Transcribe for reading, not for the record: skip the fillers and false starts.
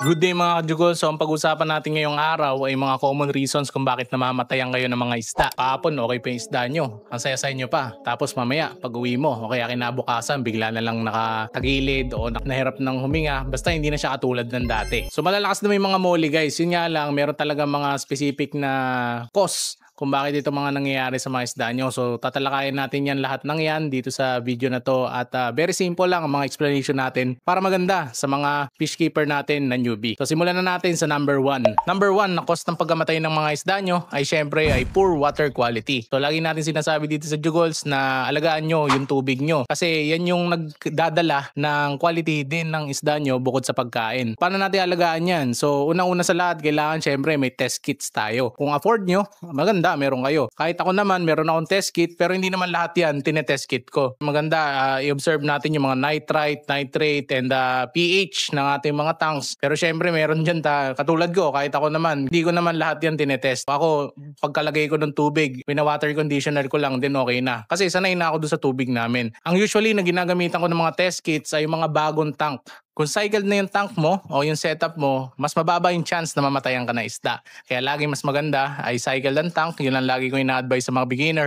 Good day mga kajugol. So ang pag-usapan natin ngayong araw ay mga common reasons kung bakit namamatayan kayo ng mga isda. Kahapon okay pa yung isda nyo. Ang saya-saya nyo pa. Tapos mamaya pag uwi mo o kaya kinabukasan bigla na lang nakatagilid o nahirap ng huminga. Basta hindi na siya katulad ng dati. So malalakas na may mga moli guys. Yun nga lang meron talaga mga specific na cause kung bakit ito mga nangyayari sa mga isda nyo. So tatalakayin natin yan lahat ng yan dito sa video na to at very simple lang ang mga explanation natin para maganda sa mga fish keeper natin na newbie. So simulan na natin sa number 1. Number 1 na cause ng pagkamatay ng mga isda nyo ay syempre ay poor water quality. So lagi natin sinasabi dito sa Jugols na alagaan nyo yung tubig nyo kasi yan yung nagdadala ng quality din ng isda nyo bukod sa pagkain. Paano natin alagaan yan? So unang-una sa lahat kailangan syempre may test kits tayo. Kung afford nyo, maganda meron kayo. Kahit ako naman meron akong test kit pero hindi naman lahat yan tinetest kit ko. Maganda i-observe natin yung mga nitrite, nitrate and pH ng ating mga tanks. Pero syempre meron dyan katulad ko kahit ako naman hindi ko naman lahat yan tinetest. Ako pagkalagay ko ng tubig water conditioner ko lang din okay na. Kasi sanay na ako doon sa tubig namin. Ang usually na ginagamitan ko ng mga test kits ay yung mga bagong tank. Kung cycled na yung tank mo o yung setup mo, mas mababa yung chance na mamatayan ka na isda. Kaya lagi mas maganda ay cycled ang tank. Yun ang lagi ko ina-advise sa mga beginner.